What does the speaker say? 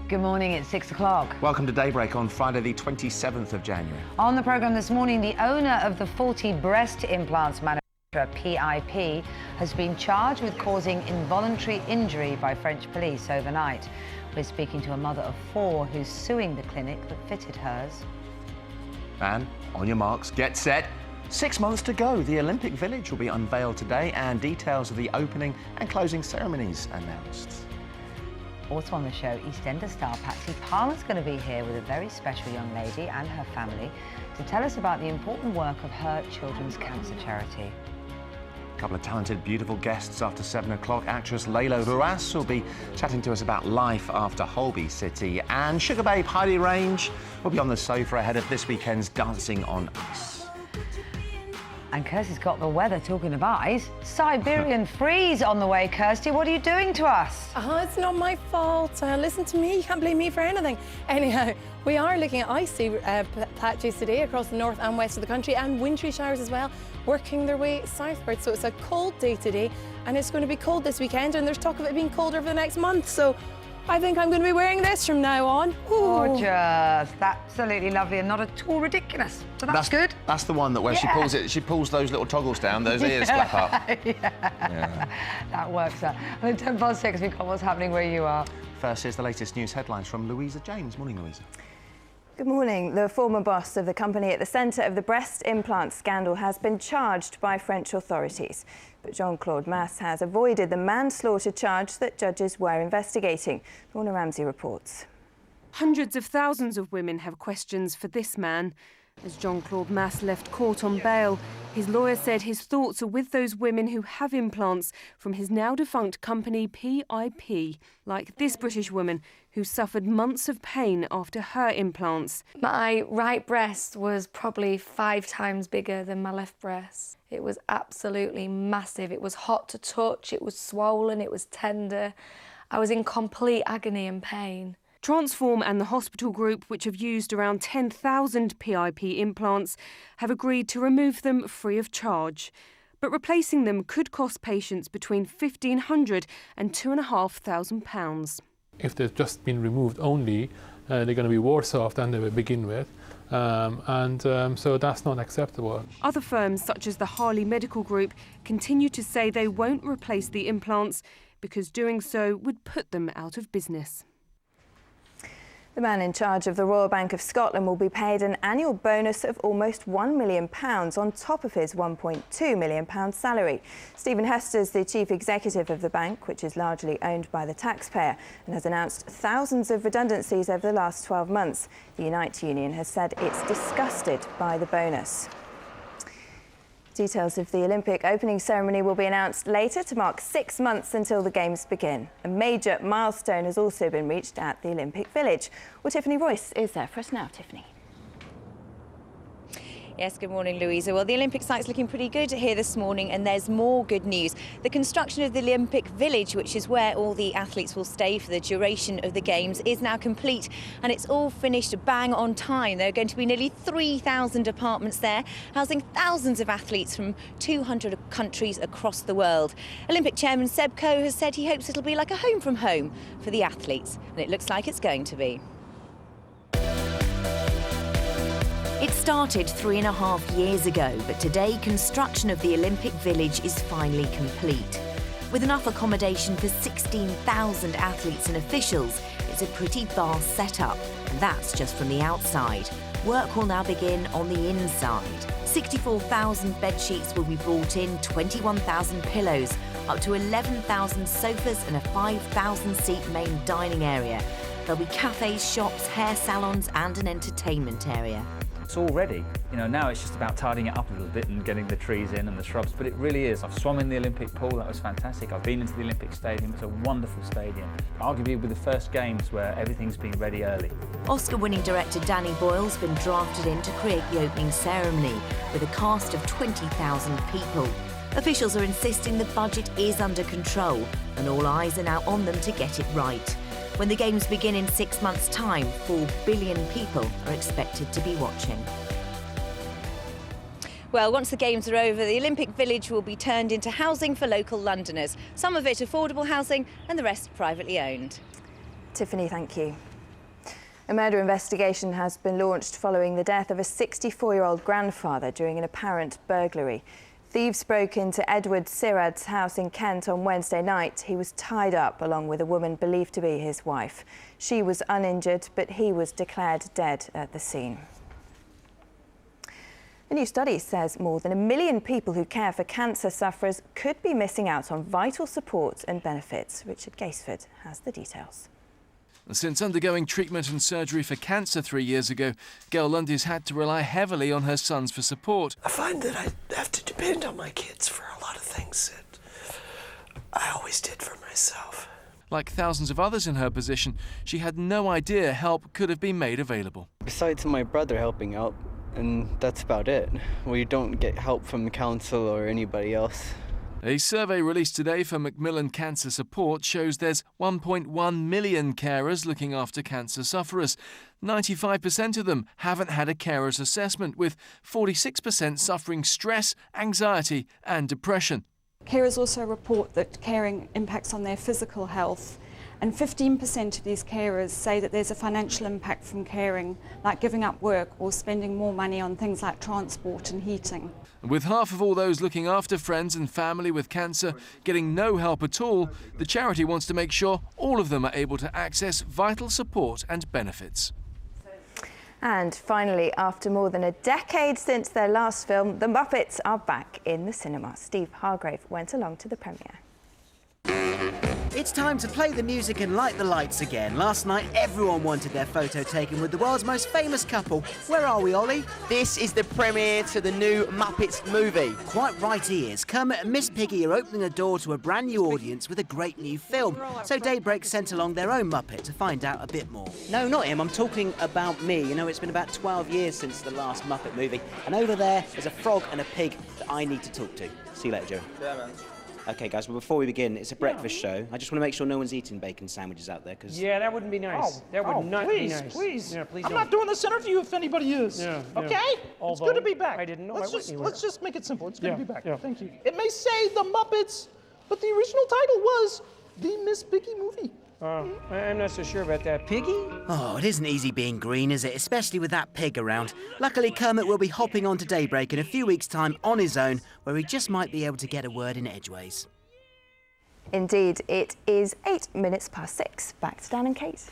Good morning, it's 6 o'clock. Welcome to Daybreak on Friday the 27th of January. On the programme this morning, the owner of the faulty breast implants manufacturer PIP has been charged with causing involuntary injury by French police overnight. We're speaking to a mother of 4 who's suing the clinic that fitted hers. And on your marks, get set. 6 months to go. The Olympic Village will be unveiled today and details of the opening and closing ceremonies announced. Also on the show, EastEnders star Patsy Palmer's going to be here with a very special young lady and her family to tell us about the important work of her children's cancer charity. A couple of talented, beautiful guests after 7 o'clock. Actress Layla Ruas will be chatting to us about life after Holby City. And Sugar Babe Heidi Range will be on the sofa ahead of this weekend's Dancing on Ice. And Kirsty's got the weather, talking about ice. Siberian freeze on the way, Kirsty. What are you doing to us? It's not my fault. Listen to me, you can't blame me for anything. Anyhow, we are looking at icy patches today across the north and west of the country, and wintry showers as well, working their way southward. So it's a cold day today, and it's going to be cold this weekend, and there's talk of it being colder for the next month. So I think I'm going to be wearing this from now on. Ooh. Gorgeous. Absolutely lovely and not at all ridiculous. So that's good. That's the one that where she pulls those little toggles down, those ears flap up. Yeah. That works out. And at 6:10, we've got what's happening where you are. First is the latest news headlines from Louisa James. Morning, Louisa. Good morning. The former boss of the company at the centre of the breast implant scandal has been charged by French authorities. But Jean-Claude Masse has avoided the manslaughter charge that judges were investigating. Lorna Ramsey reports. Hundreds of thousands of women have questions for this man. As Jean-Claude Masse left court on bail, his lawyer said his thoughts are with those women who have implants from his now-defunct company PIP, like this British woman who suffered months of pain after her implants. My right breast was probably 5 times bigger than my left breast. It was absolutely massive. It was hot to touch, it was swollen, it was tender. I was in complete agony and pain. Transform and the hospital group, which have used around 10,000 PIP implants, have agreed to remove them free of charge. But replacing them could cost patients between £1,500 and £2,500. If they've just been removed only, they're going to be worse off than they were begin with. So that's not acceptable. Other firms, such as the Harley Medical Group, continue to say they won't replace the implants because doing so would put them out of business. The man in charge of the Royal Bank of Scotland will be paid an annual bonus of almost £1 million on top of his £1.2 million salary. Stephen Hester's the chief executive of the bank, which is largely owned by the taxpayer, and has announced thousands of redundancies over the last 12 months. The Unite union has said it's disgusted by the bonus. Details of the Olympic opening ceremony will be announced later to mark 6 months until the Games begin. A major milestone has also been reached at the Olympic Village. Well, Tiffany Royce is there for us now. Tiffany. Yes, good morning, Louisa. Well, the Olympic site's looking pretty good here this morning, and there's more good news. The construction of the Olympic Village, which is where all the athletes will stay for the duration of the Games, is now complete, and it's all finished bang on time. There are going to be nearly 3,000 apartments there, housing thousands of athletes from 200 countries across the world. Olympic chairman Seb Coe has said he hopes it'll be like a home from home for the athletes, and it looks like it's going to be. It started 3.5 years ago, but today construction of the Olympic Village is finally complete. With enough accommodation for 16,000 athletes and officials, it's a pretty vast setup, and that's just from the outside. Work will now begin on the inside. 64,000 bed sheets will be brought in, 21,000 pillows, up to 11,000 sofas and a 5,000-seat main dining area. There'll be cafes, shops, hair salons and an entertainment area. It's all ready. Now it's just about tidying it up a little bit and getting the trees in and the shrubs, but it really is. I've swum in the Olympic pool, that was fantastic. I've been into the Olympic Stadium, it's a wonderful stadium. Arguably with the first Games where everything's been ready early. Oscar-winning director Danny Boyle's been drafted in to create the opening ceremony with a cast of 20,000 people. Officials are insisting the budget is under control and all eyes are now on them to get it right. When the Games begin in 6 months' time, 4 billion people are expected to be watching. Well, once the Games are over, the Olympic Village will be turned into housing for local Londoners. Some of it affordable housing and the rest privately owned. Tiffany, thank you. A murder investigation has been launched following the death of a 64-year-old grandfather during an apparent burglary. Thieves broke into Edward Sirad's house in Kent on Wednesday night. He was tied up along with a woman believed to be his wife. She was uninjured, but he was declared dead at the scene. A new study says more than 1 million people who care for cancer sufferers could be missing out on vital support and benefits. Richard Gasford has the details. Since undergoing treatment and surgery for cancer 3 years ago, Gail Lundy's had to rely heavily on her sons for support. I find that I have to depend on my kids for a lot of things that I always did for myself. Like thousands of others in her position, she had no idea help could have been made available. Besides my brother helping out, and that's about it. We don't get help from the council or anybody else. A survey released today for Macmillan Cancer Support shows there's 1.1 million carers looking after cancer sufferers. 95% of them haven't had a carer's assessment, with 46% suffering stress, anxiety and depression. Carers also report that caring impacts on their physical health, and 15% of these carers say that there's a financial impact from caring, like giving up work or spending more money on things like transport and heating. With half of all those looking after friends and family with cancer getting no help at all, the charity wants to make sure all of them are able to access vital support and benefits. And finally, after more than a decade since their last film, The Muppets are back in the cinema. Steve Hargrave went along to the premiere. It's time to play the music and light the lights again. Last night, everyone wanted their photo taken with the world's most famous couple. Where are we, Ollie? This is the premiere to the new Muppets movie. Quite right he is. Kermit and Miss Piggy are opening the door to a brand new audience with a great new film. So Daybreak sent along their own Muppet to find out a bit more. No, not him. I'm talking about me. You know, it's been about 12 years since the last Muppet movie. And over there, there's a frog and a pig that I need to talk to. See you later, Joe. Yeah, man. OK, guys, well, before we begin, it's a breakfast show. I just want to make sure no one's eating bacon sandwiches out there, because... Yeah, that wouldn't be nice. That would not be nice. Please. Yeah, please. I'm not doing this interview if anybody is. Yeah, OK? It's good to be back. I didn't know let's just make it simple. It's good to be back. Yeah. Thank you. It may say The Muppets, but the original title was The Miss Piggy Movie. I'm not so sure about that. Piggy? Oh, it isn't easy being green, is it? Especially with that pig around. Luckily, Kermit will be hopping onto Daybreak in a few weeks' time on his own, where he just might be able to get a word in edgeways. Indeed, it is 8 minutes past 6. Back to Dan and Kate.